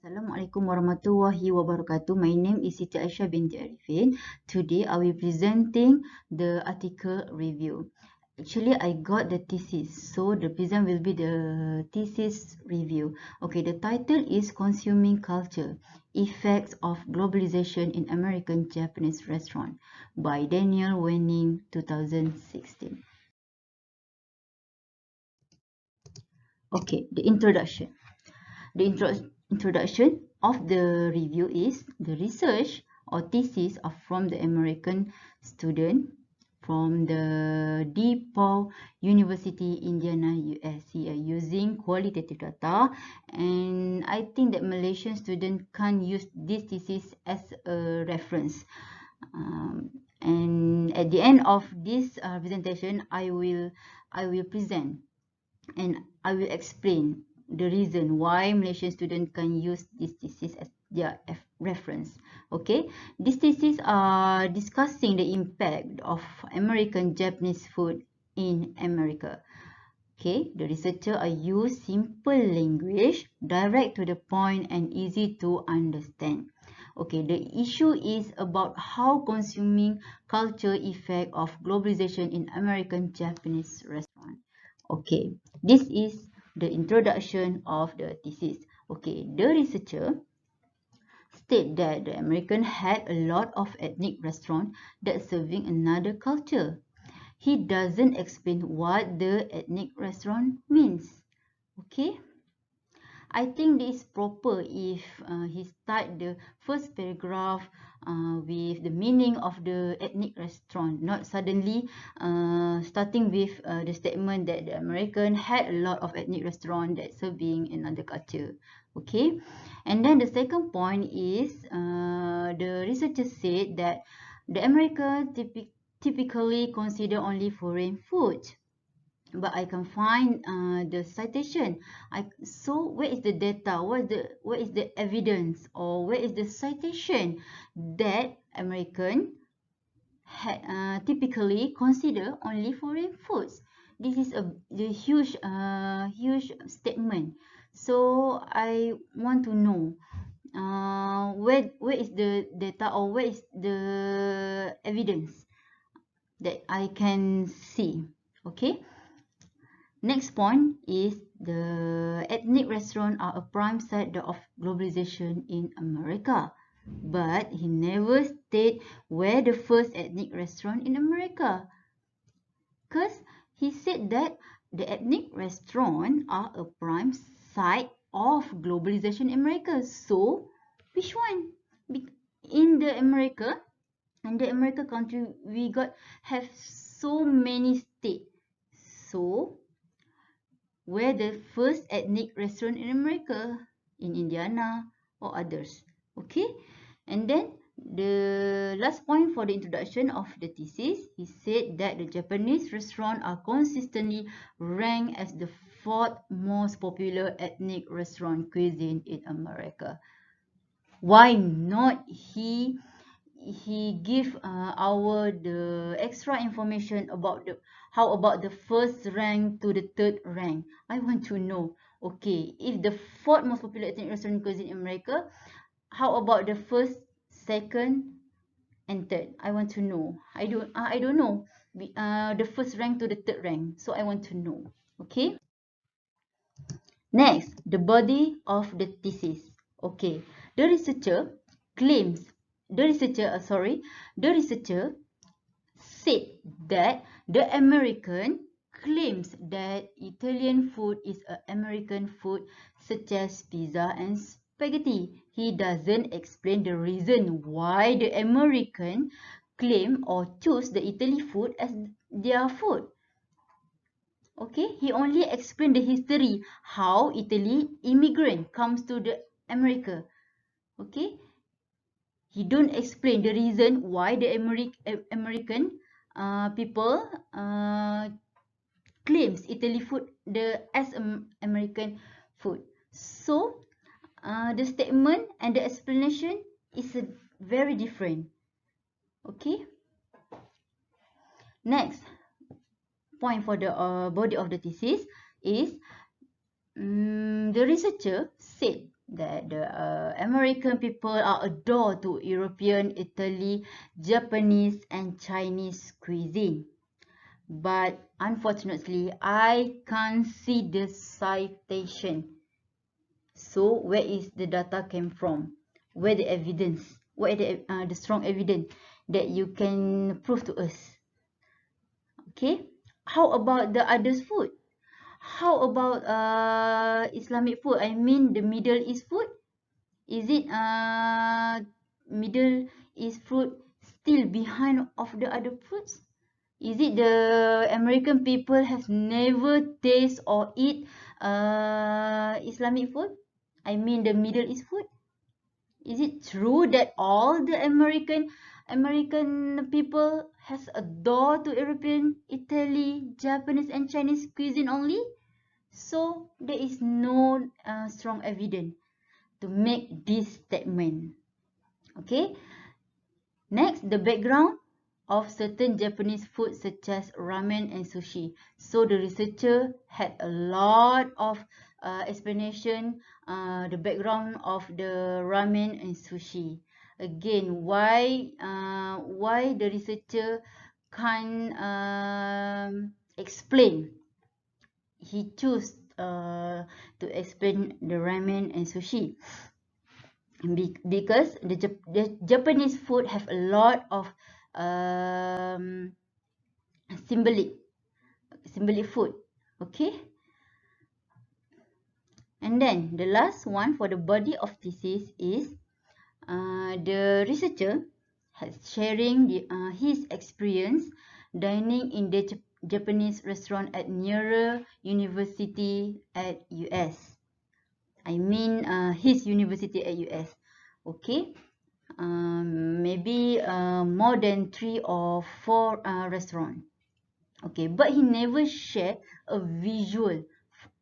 Assalamualaikum warahmatullahi wabarakatuh. My name is Siti Aisyah binti Arifin. Today I will presenting the article review. Actually, I got the thesis, so the present will be the thesis review. Okay, the title is Consuming Culture: Effects of Globalization in American Japanese Restaurant by Daniel Wenning, 2016. Okay, the introduction. The introduction of the review is the research or thesis are from the American student from the DePaul University, Indiana, USA, using qualitative data, and I think that Malaysian student can use this thesis as a reference. And at the end of this presentation, I will present and I will explain the reason why Malaysian students can use this thesis as their reference. Okay, this thesis are discussing the impact of American Japanese food in America. Okay, the researcher use simple language, direct to the point and easy to understand. Okay, the issue is about how consuming culture effect of globalization in American Japanese restaurant. Okay, this is the introduction of the thesis. Okay, the researcher state that the American had a lot of ethnic restaurants that serving another culture. He doesn't explain what the ethnic restaurant means. Okay, I think this is proper if he start the first paragraph with the meaning of the ethnic restaurant, not suddenly starting with the statement that the American had a lot of ethnic restaurant that serving another culture. Okay, and then the second point is the researcher said that the American typically consider only foreign food. But I can find the citation. So where is the data? Where is the evidence, or where is the citation that American typically consider only foreign foods? This is the huge statement. So I want to know where is the data, or where is the evidence that I can see. Okay. Next point is the ethnic restaurants are a prime site of globalization in America. But he never stated where the first ethnic restaurant in America. Because he said that the ethnic restaurants are a prime site of globalization in America. So, which one? In the America country, we have so many states. So, where the first ethnic restaurant in America, in Indiana or others. Okay, and then the last point for the introduction of the thesis, he said that the Japanese restaurants are consistently ranked as the fourth most popular ethnic restaurant cuisine in America. Why not he give the extra information about how about the first rank to the third rank? I want to know. Okay, if the fourth most popular ethnic restaurant cuisine in America, how about the first, second, and third? I want to know. I don't know. The first rank to the third rank. So I want to know. Okay. Next, the body of the thesis. Okay, the researcher claims the researcher said that the American claims that Italian food is an American food such as pizza and spaghetti. He doesn't explain the reason why the American claim or choose the Italy food as their food. Okay, he only explained the history, how Italy immigrant comes to the America. Okay, he don't explain the reason why the American people claims Italy food as American food. So the statement and the explanation is very different. Okay. Next point for the body of the thesis is the researcher said that the American people are adore to European, Italy, Japanese, and Chinese cuisine. But unfortunately, I can't see the citation. So where is the data came from? Where the evidence? What is the strong evidence that you can prove to us? Okay. How about the others food? How about Islamic food? I mean the Middle East food. Is it Middle East food still behind of the other foods? Is it the American people have never taste or eat Islamic food? I mean the Middle East food. Is it true that all the American people has adored to European, Italy, Japanese, and Chinese cuisine only? So there is no strong evidence to make this statement. Okay. Next, the background of certain Japanese food such as ramen and sushi. So the researcher had a lot of explanation, the background of the ramen and sushi. Again, why the researcher can't explain? He chose to explain the ramen and sushi because the Japanese food have a lot of um, symbolic food. Okay. And then the last one for the body of thesis is the researcher has sharing his experience dining in the Japanese restaurant at nearer university at US. I mean his university at US. Okay. Maybe more than 3 or 4 restaurants. Okay, but he never shared a visual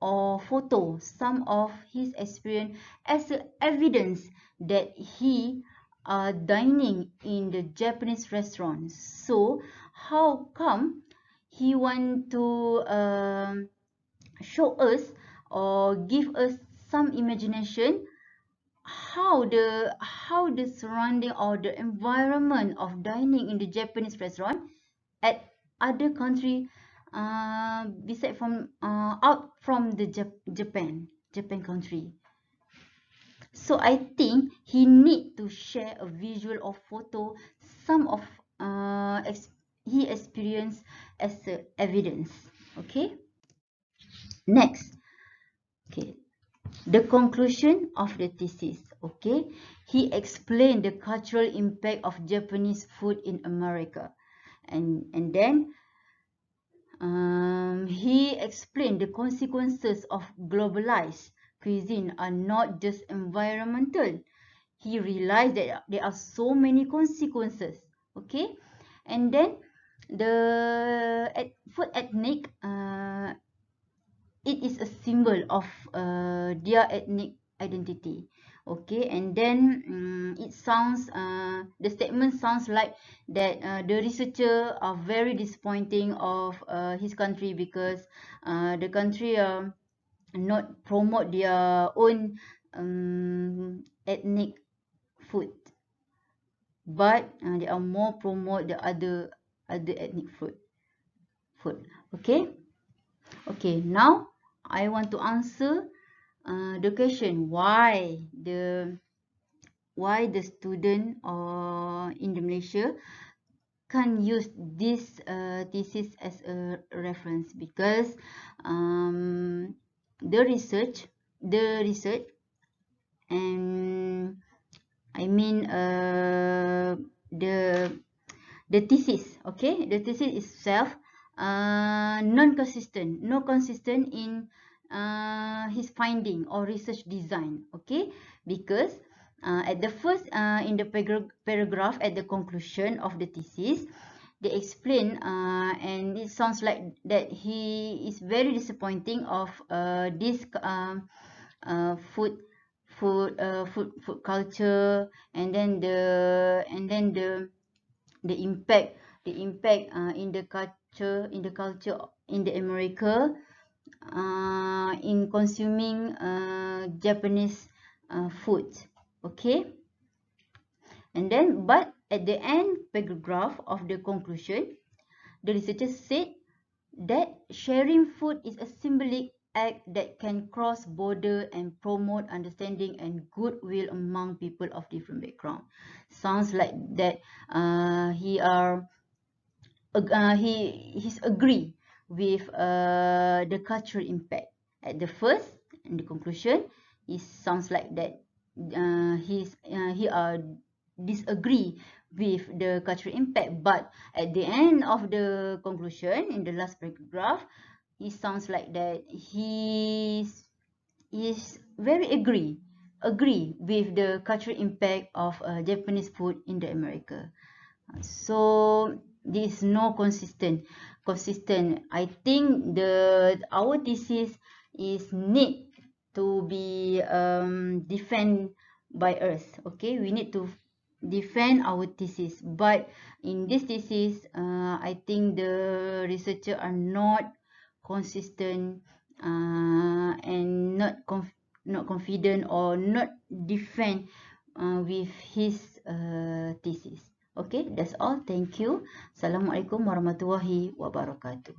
or photo, some of his experience as a evidence that he dining in the Japanese restaurant. So how come he want to show us or give us some imagination how the surrounding or the environment of dining in the Japanese restaurant at other country beside from out from the Japan country. So I think he need to share a visual or photo some of he experienced as a evidence. Okay. Next. Okay. The conclusion of the thesis. Okay. He explained the cultural impact of Japanese food in America. And then he explained the consequences of globalized cuisine are not just environmental. He realized that there are so many consequences. Okay. And then the food ethnic, it is a symbol of their ethnic identity. Okay. And then it sounds the statement sounds like that the researcher are very disappointing of his country because the country not promote their own ethnic food, but they are more promote the other ethnic food. Okay. Okay, now I want to answer the question why the student or in the Malaysia can use this thesis as a reference, because the research and I mean the thesis. Okay, the thesis itself no consistent in his finding or research design. Okay, because at the first in the paragraph at the conclusion of the thesis, they explain and it sounds like that he is very disappointing of this food culture, and then the impact in the culture in the America in consuming Japanese food. Okay, and then but at the end paragraph of the conclusion, the researchers said that sharing food is a symbolic act that can cross border and promote understanding and goodwill among people of different background. Sounds like that he's agree with the cultural impact. At the first and the conclusion, it sounds like that he disagree with the cultural impact, but at the end of the conclusion in the last paragraph, it sounds like that he is very agree with the cultural impact of Japanese food in the America. So this no consistent. I think our thesis is need to be defend by us. Okay, we need to defend our thesis, but in this thesis I think the researcher are not consistent and not confident or not defend with his thesis. Okay, that's all. Thank you. Assalamualaikum warahmatullahi wabarakatuh.